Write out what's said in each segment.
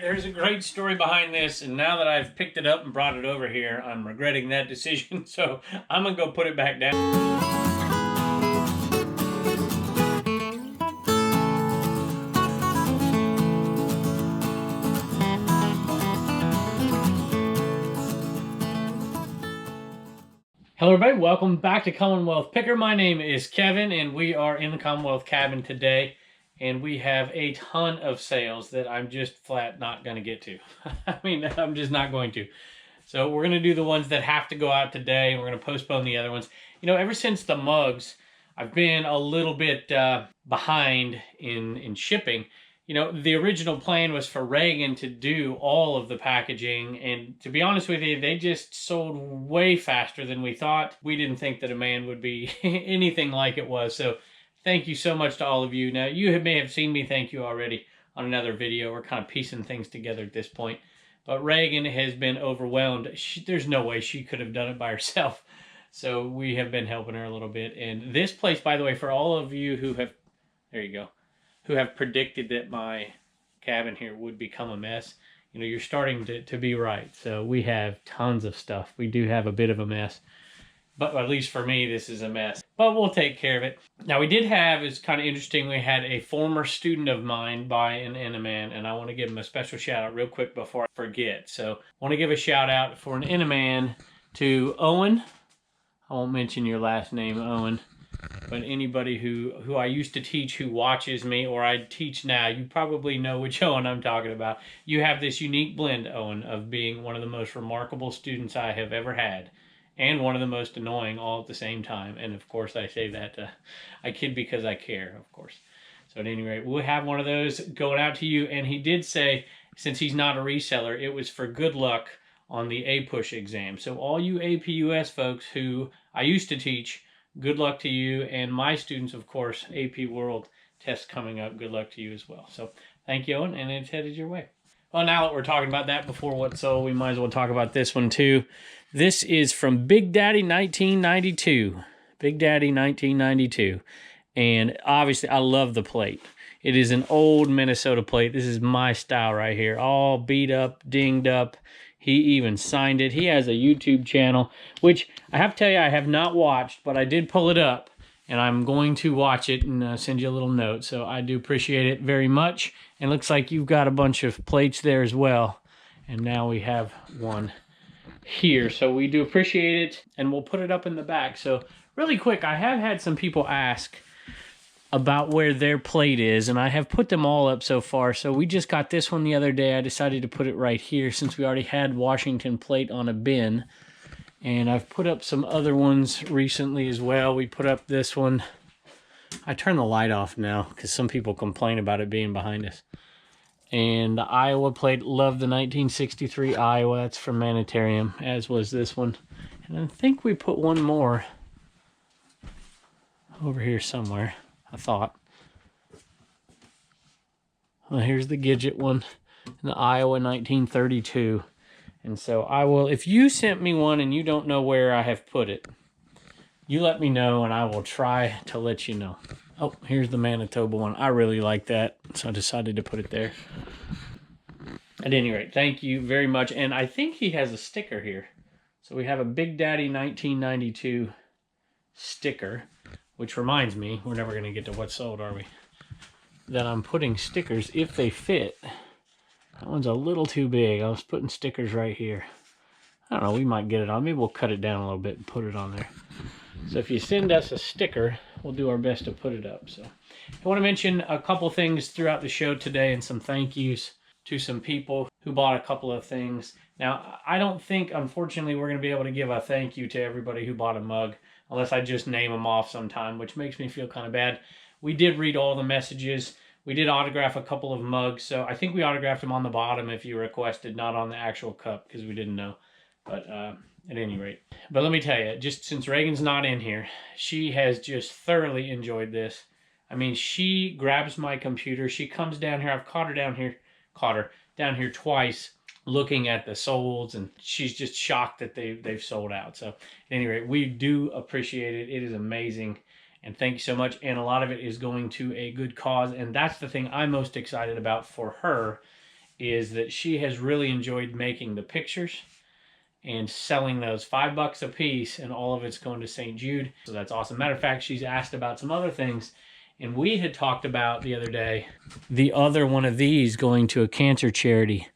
There's a great story behind this, and now that I've picked it up and brought it over here, I'm regretting that decision, so I'm gonna go put it back down. Hello everybody, welcome back to Commonwealth Picker. My name is Kevin, and we are in the Commonwealth cabin today. And we have a ton of sales that I'm just flat not going to get to. I mean, I'm just not going to. So we're going to do the ones that have to go out today, and we're going to postpone the other ones. You know, ever since the mugs, I've been a little bit behind in shipping. You know, the original plan was for Reagan to do all of the packaging, and to be honest with you, they just sold way faster than we thought. We didn't think the demand would be anything like it was, so thank you so much to all of you. Now, you may have seen me thank you already on another video. We're kind of piecing things together at this point. But Reagan has been overwhelmed. There's no way she could have done it by herself. So we have been helping her a little bit. And this place, by the way, for all of you who have, there you go, who have predicted that my cabin here would become a mess, you know, you're starting to be right. So we have tons of stuff. We do have a bit of a mess. But at least for me, this is a mess. But we'll take care of it. Now, we did have, it's kind of interesting, we had a former student of mine buy an Eneman, and I want to give him a special shout out real quick before I forget. So I want to give a shout out for an Eneman to Owen. I won't mention your last name, Owen. But anybody who I used to teach who watches me, or I teach now, you probably know which Owen I'm talking about. You have this unique blend, Owen, of being one of the most remarkable students I have ever had, and one of the most annoying all at the same time. And of course, I say that, I kid because I care, of course. So at any rate, we'll have one of those going out to you. And he did say, since he's not a reseller, it was for good luck on the A-Push exam. So all you APUS folks who I used to teach, good luck to you. And my students, of course, AP World test coming up, good luck to you as well. So thank you, Owen, and it's headed your way. Well, now that we're talking about that before what sold, we might as well talk about this one too. This is from Big Daddy 1992. Big Daddy 1992. And obviously, I love the plate. It is an old Minnesota plate. This is my style right here. All beat up, dinged up. He even signed it. He has a YouTube channel, which I have to tell you, I have not watched, but I did pull it up. And I'm going to watch it and send you a little note. So I do appreciate it very much. And it looks like you've got a bunch of plates there as well. And now we have one here. So we do appreciate it. And we'll put it up in the back. So really quick, I have had some people ask about where their plate is. And I have put them all up so far. So we just got this one the other day. I decided to put it right here since we already had Washington plate on a bin. And I've put up some other ones recently as well. We put up this one. I turn the light off now because some people complain about it being behind us. And the Iowa plate, love the 1963 Iowa. That's from Manitarium, as was this one. And I think we put one more over here somewhere, I thought. Well, here's the Gidget one, and the Iowa 1932. And so I will, if you sent me one and you don't know where I have put it, you let me know and I will try to let you know. Oh, here's the Manitoba one. I really like that, so I decided to put it there. At any rate, thank you very much. And I think he has a sticker here. So we have a Big Daddy 1992 sticker, which reminds me, we're never going to get to what's sold, are we? That I'm putting stickers if they fit. That one's a little too big. I was putting stickers right here. I don't know, we might get it on. Maybe we'll cut it down a little bit and put it on there. So if you send us a sticker, we'll do our best to put it up. So I want to mention a couple things throughout the show today and some thank yous to some people who bought a couple of things. Now, I don't think, unfortunately, we're going to be able to give a thank you to everybody who bought a mug, unless I just name them off sometime, which makes me feel kind of bad. We did read all the messages. We did autograph a couple of mugs, so I think we autographed them on the bottom if you requested, not on the actual cup, because we didn't know. But at any rate. But let me tell you, just since Reagan's not in here, she has just thoroughly enjoyed this. I mean, she grabs my computer. She comes down here. I've caught her down here twice looking at the solds, and she's just shocked that they've sold out. So at any rate, we do appreciate it. It is amazing. And thank you so much. And a lot of it is going to a good cause. And that's the thing I'm most excited about for her, is that she has really enjoyed making the pictures and selling those $5 a piece, and all of it's going to St. Jude. So that's awesome. Matter of fact, she's asked about some other things, and we had talked about the other day the other one of these going to a cancer charity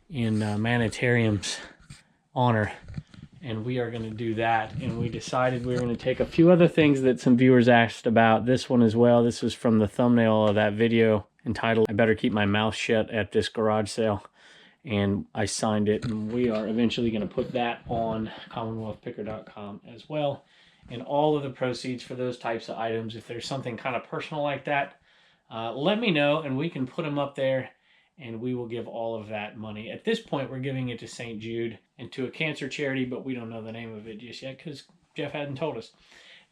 in Manitarium's honor, and we are going to do that. And we decided we were going to take a few other things that some viewers asked about. This one as well. This was from the thumbnail of that video entitled "I Better Keep My Mouth Shut at This Garage Sale." And I signed it, and we are eventually going to put that on commonwealthpicker.com as well. And all of the proceeds for those types of items, if there's something kind of personal like that, let me know, and we can put them up there, and we will give all of that money. At this point, we're giving it to St. Jude and to a cancer charity, but we don't know the name of it just yet because Jeff hadn't told us.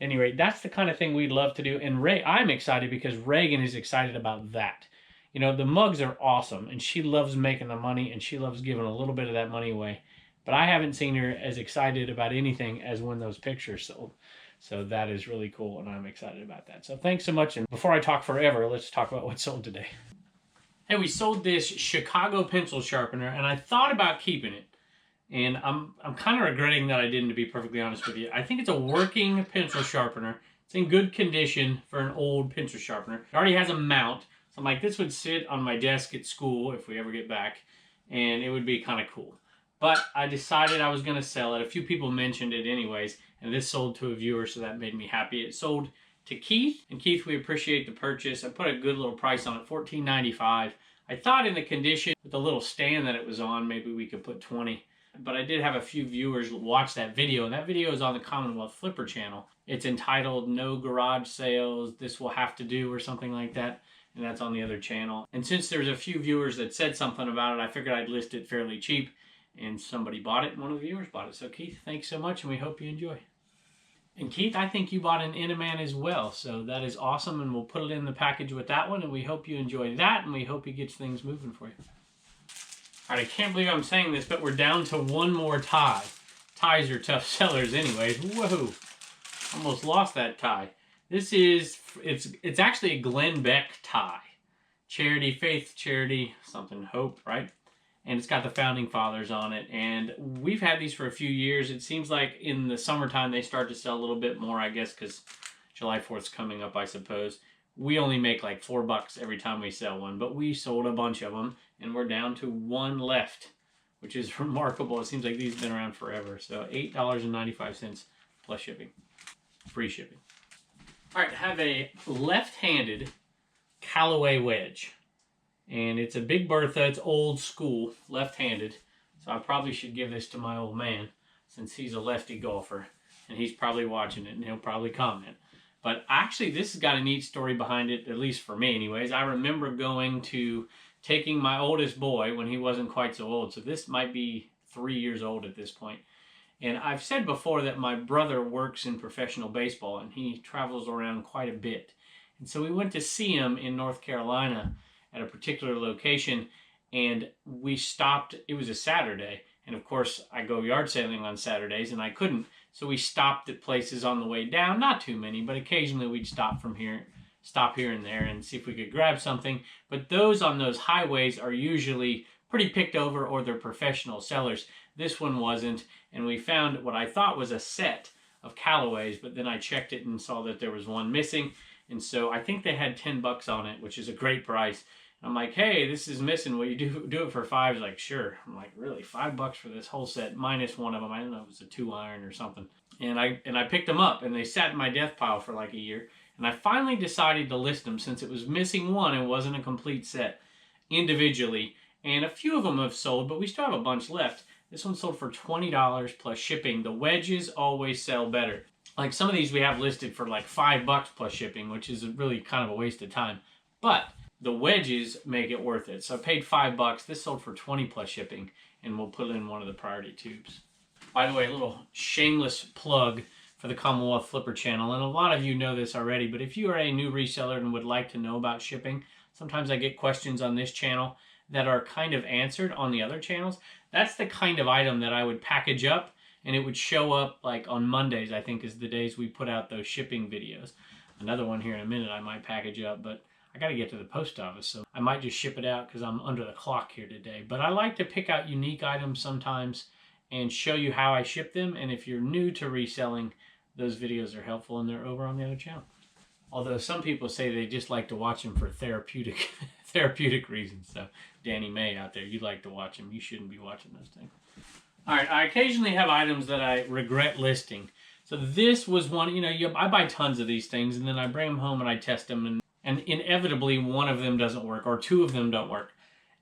At any rate, that's the kind of thing we'd love to do. And I'm excited because Reagan is excited about that. You know, the mugs are awesome, and she loves making the money, and she loves giving a little bit of that money away. But I haven't seen her as excited about anything as when those pictures sold. So that is really cool, and I'm excited about that. So thanks so much. And before I talk forever, let's talk about what sold today. Hey, we sold this Chicago pencil sharpener, and I thought about keeping it. And I'm kind of regretting that I didn't, to be perfectly honest with you. I think it's a working pencil sharpener. It's in good condition for an old pencil sharpener. It already has a mount. I'm like, this would sit on my desk at school if we ever get back, and it would be kind of cool. But I decided I was going to sell it. A few people mentioned it anyways, and this sold to a viewer, so that made me happy. It sold to Keith, and Keith, we appreciate the purchase. I put a good little price on it, $14.95. I thought in the condition with the little stand that it was on, maybe we could put $20. But I did have a few viewers watch that video, and that video is on the Commonwealth Flipper channel. It's entitled "No Garage Sales, This Will Have to Do," or something like that. And that's on the other channel. And since there's a few viewers that said something about it, I figured I'd list it fairly cheap. And somebody bought it, and one of the viewers bought it. So Keith, thanks so much, and we hope you enjoy. And Keith, I think you bought an Eneman as well. So that is awesome, and we'll put it in the package with that one, and we hope you enjoy that, and we hope he gets things moving for you. All right, I can't believe I'm saying this, but we're down to one more tie. Ties are tough sellers anyways. Whoa, almost lost that tie. This is, it's actually a Glenn Beck tie. Charity, faith, charity, something, hope, right? And it's got the founding fathers on it. And we've had these for a few years. It seems like in the summertime they start to sell a little bit more, I guess, because July 4th's coming up, I suppose. We only make like $4 every time we sell one, but we sold a bunch of them, and we're down to one left, which is remarkable. It seems like these have been around forever. So $8.95 plus shipping, free shipping. All right, I have a left-handed Callaway wedge, and it's a Big Bertha. It's old school, left-handed, so I probably should give this to my old man since he's a lefty golfer, and he's probably watching it, and he'll probably comment. But actually, this has got a neat story behind it, at least for me anyways. I remember taking my oldest boy when he wasn't quite so old, so this might be 3 years old at this point. And I've said before that my brother works in professional baseball, and he travels around quite a bit. And so we went to see him in North Carolina at a particular location, and we stopped. It was a Saturday, and of course I go yard sailing on Saturdays, and I couldn't. So we stopped at places on the way down, not too many, but occasionally we'd stop here and there and see if we could grab something. But those on those highways are usually pretty picked over, or they're professional sellers. This one wasn't, and we found what I thought was a set of Callaways, but then I checked it and saw that there was one missing, and so I think they had $10 on it, which is a great price. I'm like, hey, this is missing. Will you do it for $5? He's like, sure. I'm like, really, $5 for this whole set minus one of them? I don't know, it was a 2-iron or something. And I picked them up, and they sat in my death pile for like a year. And I finally decided to list them since it was missing one and wasn't a complete set individually. And a few of them have sold, but we still have a bunch left. This one sold for $20 plus shipping. The wedges always sell better. Like some of these we have listed for like $5 plus shipping, which is really kind of a waste of time. But the wedges make it worth it. So I paid $5. This sold for $20 plus shipping, and we'll put it in one of the priority tubes. By the way, a little shameless plug for the Commonwealth Flipper channel. And a lot of you know this already, but if you are a new reseller and would like to know about shipping, sometimes I get questions on this channel that are kind of answered on the other channels. That's the kind of item that I would package up, and it would show up like on Mondays, I think, is the days we put out those shipping videos. Another one here in a minute I might package up, but I got to get to the post office, so I might just ship it out because I'm under the clock here today. But I like to pick out unique items sometimes and show you how I ship them. And if you're new to reselling, those videos are helpful, and they're over on the other channel. Although some people say they just like to watch them for therapeutic therapeutic reasons. So Danny May out there, you like to watch them. You shouldn't be watching those things. All right, I occasionally have items that I regret listing. So this was one, I buy tons of these things, and then I bring them home and I test them, and inevitably one of them doesn't work, or two of them don't work.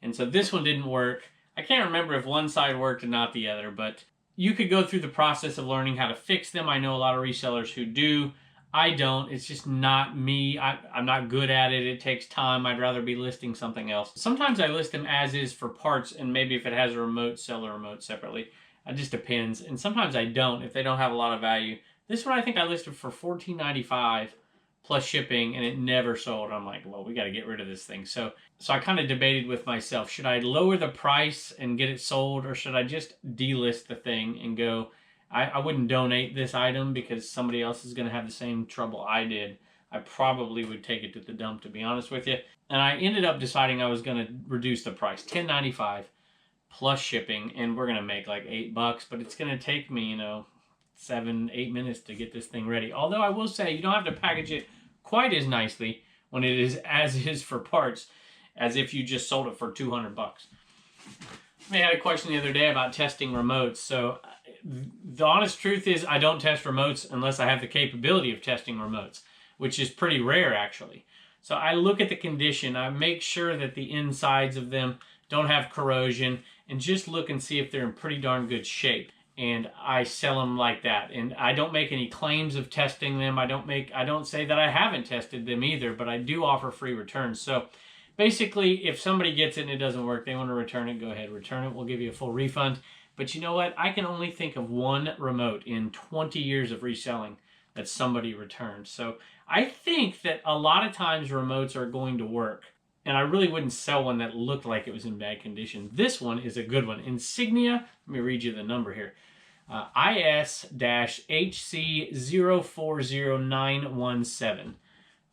And so this one didn't work. I can't remember if one side worked and not the other, but you could go through the process of learning how to fix them. I know a lot of resellers who do. I don't. It's just not me. I'm not good at it. It takes time. I'd rather be listing something else. Sometimes I list them as is for parts, and maybe if it has a remote, sell a remote separately. It just depends. And sometimes I don't if they don't have a lot of value. This one I think I listed for $14.95 plus shipping, and it never sold. I'm like, well, we got to get rid of this thing. So I kind of debated with myself, should I lower the price and get it sold, or should I just delist the thing and go, I wouldn't donate this item because somebody else is going to have the same trouble I did. I probably would take it to the dump, to be honest with you. And I ended up deciding I was going to reduce the price, $10.95 plus shipping, and we're going to make like $8, but it's going to take me, 7-8 minutes to get this thing ready. Although I will say you don't have to package it quite as nicely when it is as is for parts as if you just sold it for $200. I had a question the other day about testing remotes. So the honest truth is I don't test remotes unless I have the capability of testing remotes, which is pretty rare actually. So I look at the condition, I make sure that the insides of them don't have corrosion, and just look and see if they're in pretty darn good shape. And I sell them like that. And I don't make any claims of testing them. I don't say that I haven't tested them either, but I do offer free returns. So basically, if somebody gets it and it doesn't work, they want to return it, go ahead, return it. We'll give you a full refund. But you know what? I can only think of one remote in 20 years of reselling that somebody returned. So I think that a lot of times remotes are going to work. And I really wouldn't sell one that looked like it was in bad condition. This one is a good one. Insignia, let me read you the number here. IS-HC040917.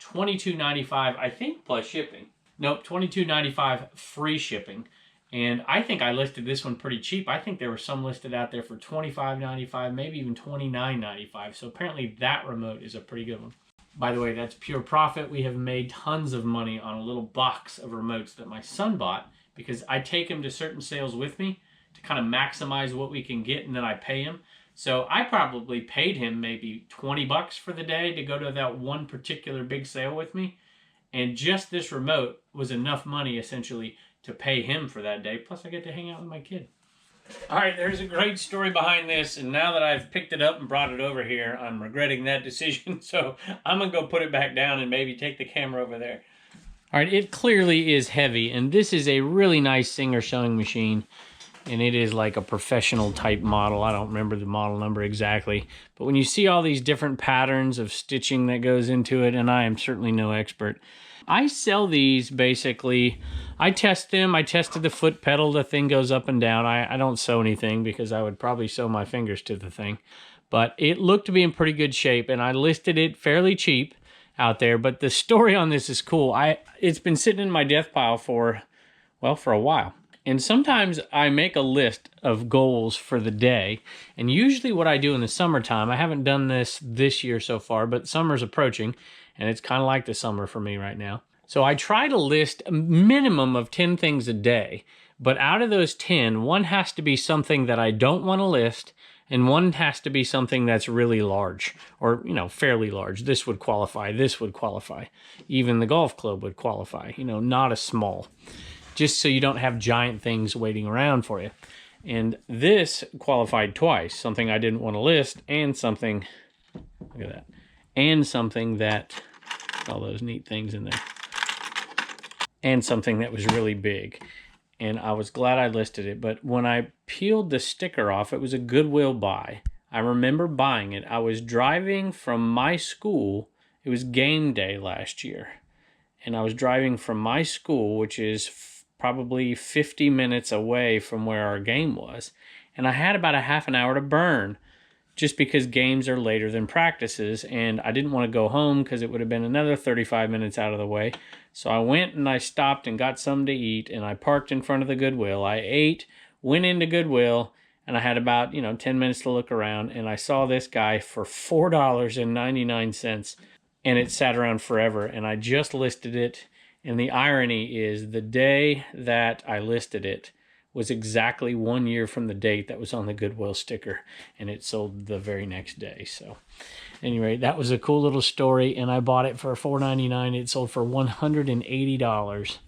$22.95, I think, plus shipping. Nope, $22.95 free shipping. And I think I listed this one pretty cheap. I think there were some listed out there for $25.95, maybe even $29.95. So apparently that remote is a pretty good one. By the way, that's pure profit. We have made tons of money on a little box of remotes that my son bought because I take him to certain sales with me to kind of maximize what we can get, and then I pay him. So I probably paid him maybe $20 for the day to go to that one particular big sale with me. And just this remote was enough money essentially to pay him for that day. Plus I get to hang out with my kid. All right, there's a great story behind this, and now that I've picked it up and brought it over here, I'm regretting that decision, so I'm going to go put it back down and maybe take the camera over there. All right, it clearly is heavy, and this is a really nice Singer sewing machine, and it is like a professional type model. I don't remember the model number exactly, but when you see all these different patterns of stitching that goes into it, and I am certainly no expert, I sell these basically. I test them. I tested the foot pedal. The thing goes up and down. I don't sew anything because I would probably sew my fingers to the thing. But it looked to be in pretty good shape, and I listed it fairly cheap out there. But the story on this is cool. It's been sitting in my death pile for a while. And sometimes I make a list of goals for the day. And usually what I do in the summertime, I haven't done this year so far, but summer's approaching. And it's kind of like the summer for me right now. So I try to list a minimum of 10 things a day. But out of those 10, one has to be something that I don't want to list, and one has to be something that's really large, or, fairly large. This would qualify, this would qualify. Even the golf club would qualify, not a small. Just so you don't have giant things waiting around for you. And this qualified twice. Something I didn't want to list, and something, look at that. And something that, all those neat things in there, and something that was really big. And I was glad I listed it, but when I peeled the sticker off, it was a Goodwill buy. I remember buying it. I was driving from my school. It was game day last year. And I was driving from my school, which is probably 50 minutes away from where our game was. And I had about a half an hour to burn just because games are later than practices, and I didn't want to go home because it would have been another 35 minutes out of the way. So I went and I stopped and got something to eat, and I parked in front of the Goodwill. I ate, went into Goodwill, and I had about, 10 minutes to look around, and I saw this guy for $4.99, and it sat around forever, and I just listed it. And the irony is the day that I listed it was exactly 1 year from the date that was on the Goodwill sticker, and it sold the very next day. So anyway, that was a cool little story, and I bought it for $4.99. It sold for $180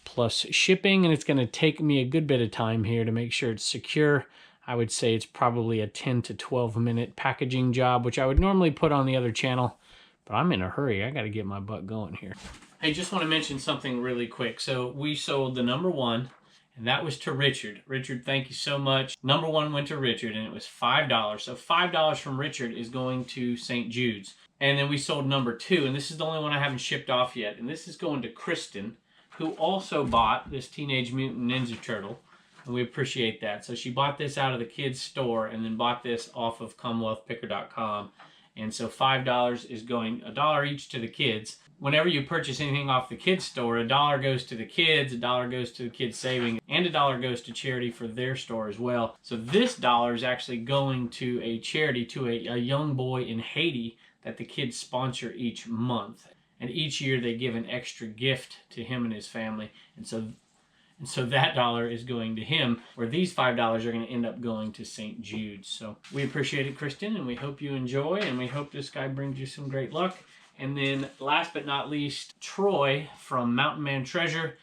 plus shipping, and it's going to take me a good bit of time here to make sure it's secure. I would say it's probably a 10 to 12 minute packaging job, which I would normally put on the other channel, but I'm in a hurry. I got to get my butt going here. I just want to mention something really quick. So we sold the number 1, and that was to Richard. Richard, thank you so much. Number 1 went to Richard, and it was $5. So $5 from Richard is going to St. Jude's. And then we sold number 2, and this is the only one I haven't shipped off yet. And this is going to Kristen, who also bought this Teenage Mutant Ninja Turtle. And we appreciate that. So she bought this out of the kids' store and then bought this off of CommonwealthPicker.com. And so $5 is going, $1 each to the kids. Whenever you purchase anything off the kids' store, $1 goes to the kids, $1 goes to the kids' savings, and $1 goes to charity for their store as well. So this dollar is actually going to a charity, to a young boy in Haiti that the kids sponsor each month. And each year they give an extra gift to him and his family. And so that dollar is going to him, where these $5 are going to end up going to St. Jude's. So we appreciate it, Kristen, and we hope you enjoy, and we hope this guy brings you some great luck. And then last but not least, Troy from Mountain Man Treasure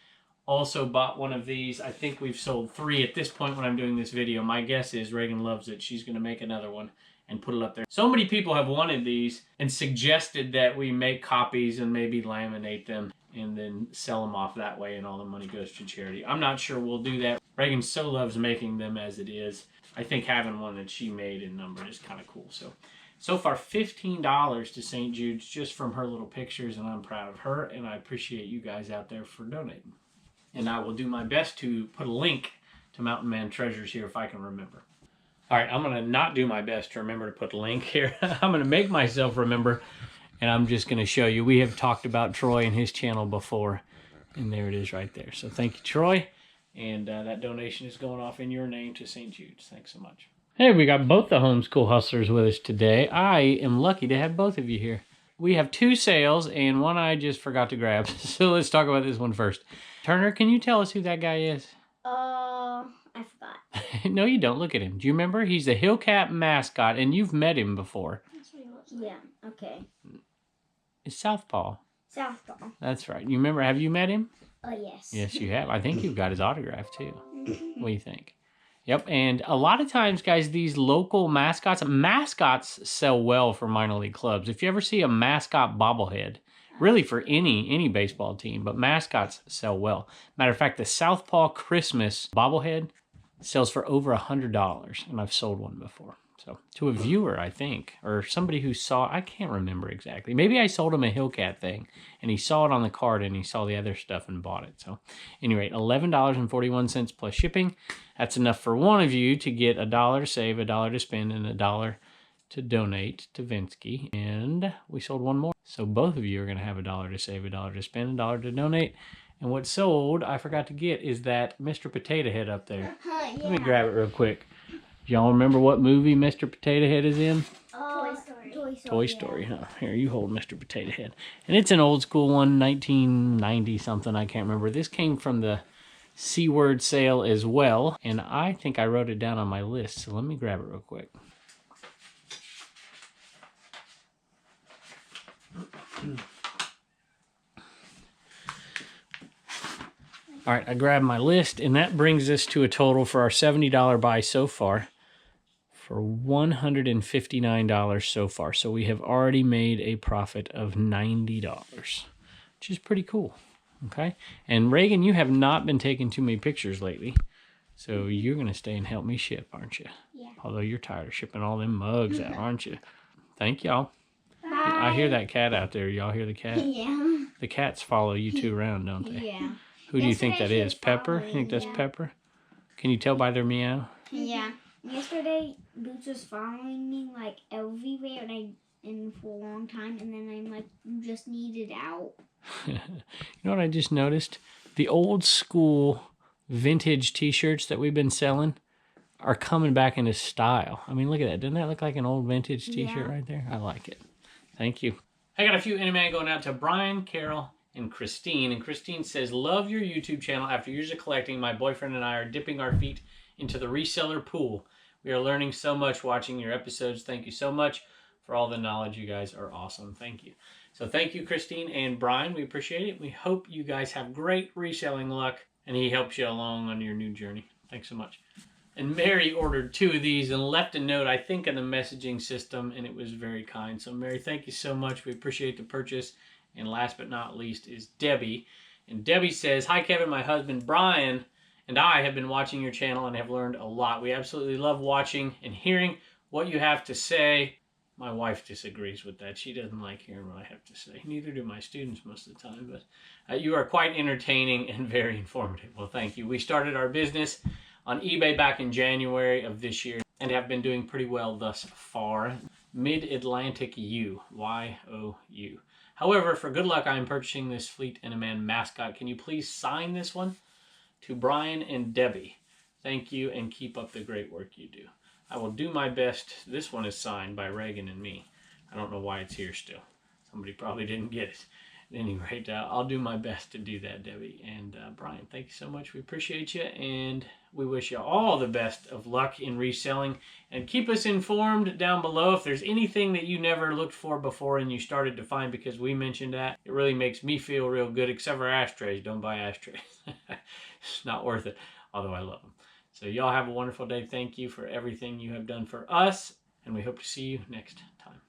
also bought one of these. I think we've sold 3 at this point when I'm doing this video. My guess is Reagan loves it. She's going to make another one and put it up there. So many people have wanted these and suggested that we make copies and maybe laminate them and then sell them off that way, and all the money goes to charity. I'm not sure we'll do that. Reagan so loves making them as it is. I think having one that she made and numbered is kind of cool. So far, $15 to St. Jude's just from her little pictures, and I'm proud of her, and I appreciate you guys out there for donating. And I will do my best to put a link to Mountain Man Treasures here if I can remember. All right, I'm going to not do my best to remember to put a link here. I'm going to make myself remember, and I'm just going to show you. We have talked about Troy and his channel before, and there it is right there. So thank you, Troy, and that donation is going off in your name to St. Jude's. Thanks so much. Hey, we got both the Homeschool Hustlers with us today. I am lucky to have both of you here. We have 2 sales, and one I just forgot to grab. So let's talk about this one first. Turner, can you tell us who that guy is? I forgot. No, you don't. Look at him. Do you remember? He's the Hillcat mascot, and you've met him before. Yeah, okay. It's Southpaw. Southpaw. That's right. You remember? Have you met him? Oh, yes. Yes, you have. I think you've got his autograph, too. What do you think? Yep, and a lot of times, guys, these local mascots sell well for minor league clubs. If you ever see a mascot bobblehead, really for any baseball team, but mascots sell well. Matter of fact, the Southpaw Christmas bobblehead sells for over $100, and I've sold one before. So to a viewer, I think, or somebody who saw, I can't remember exactly. Maybe I sold him a Hillcat thing, and he saw it on the card, and he saw the other stuff and bought it. So anyway, $11.41 plus shipping. That's enough for one of you to get $1 to save, $1 to spend, and $1 to donate to Vinsky. And we sold one more. So both of you are going to have $1 to save, $1 to spend, $1 to donate. And what sold, I forgot to get, is that Mr. Potato Head up there. Yeah. Let me grab it real quick. Y'all remember what movie Mr. Potato Head is in? Toy Story. Toy Story, huh? Here, you hold Mr. Potato Head. And it's an old school one, 1990 something, I can't remember. This came from the C-word sale as well, and I think I wrote it down on my list, so let me grab it real quick. All right, I grabbed my list, and that brings us to a total for our $70 buy so far for $159 so far. So we have already made a profit of $90, which is pretty cool. Okay, and Reagan, you have not been taking too many pictures lately, so you're going to stay and help me ship, aren't you? Yeah. Although you're tired of shipping all them mugs out, aren't you? Thank y'all. Bye. I hear that cat out there. Y'all hear the cat? Yeah. The cats follow you two around, don't they? Yeah. Who do you think that is? Pepper? You think that's Pepper? Can you tell by their meow? Yeah. Yesterday, Boots was following me like everywhere, and for a long time, and then I'm like, you just need it out. You know what I just noticed? The old school vintage T-shirts that we've been selling are coming back into style. I mean, look at that. Doesn't that look like an old vintage T-shirt right there? I like it. Thank you. I got a few Eneman going out to Brian, Carol, and Christine. And Christine says, love your YouTube channel. After years of collecting, my boyfriend and I are dipping our feet into the reseller pool. We are learning so much watching your episodes. Thank you so much for all the knowledge. You guys are awesome. Thank you. So thank you, Christine and Brian. We appreciate it. We hope you guys have great reselling luck and he helps you along on your new journey. Thanks so much. And Mary ordered 2 of these and left a note, I think, in the messaging system, and it was very kind. So, Mary, thank you so much. We appreciate the purchase. And last but not least is Debbie. And Debbie says, hi, Kevin. My husband, Brian, and I have been watching your channel and have learned a lot. We absolutely love watching and hearing what you have to say. My wife disagrees with that. She doesn't like hearing what I have to say. Neither do my students most of the time. But you are quite entertaining and very informative. Well, thank you. We started our business on eBay back in January of this year and have been doing pretty well thus far. Mid-Atlantic U, Y-O-U. However, for good luck, I am purchasing this Fleet Eneman mascot. Can you please sign this one? To Brian and Debbie. Thank you and keep up the great work you do. I will do my best. This one is signed by Reagan and me. I don't know why it's here still. Somebody probably didn't get it. At any rate, I'll do my best to do that, Debbie. And Brian, thank you so much. We appreciate you, and we wish you all the best of luck in reselling. And keep us informed down below if there's anything that you never looked for before and you started to find because we mentioned that. It really makes me feel real good, except for ashtrays. Don't buy ashtrays. It's not worth it, although I love them. So y'all have a wonderful day. Thank you for everything you have done for us, and we hope to see you next time.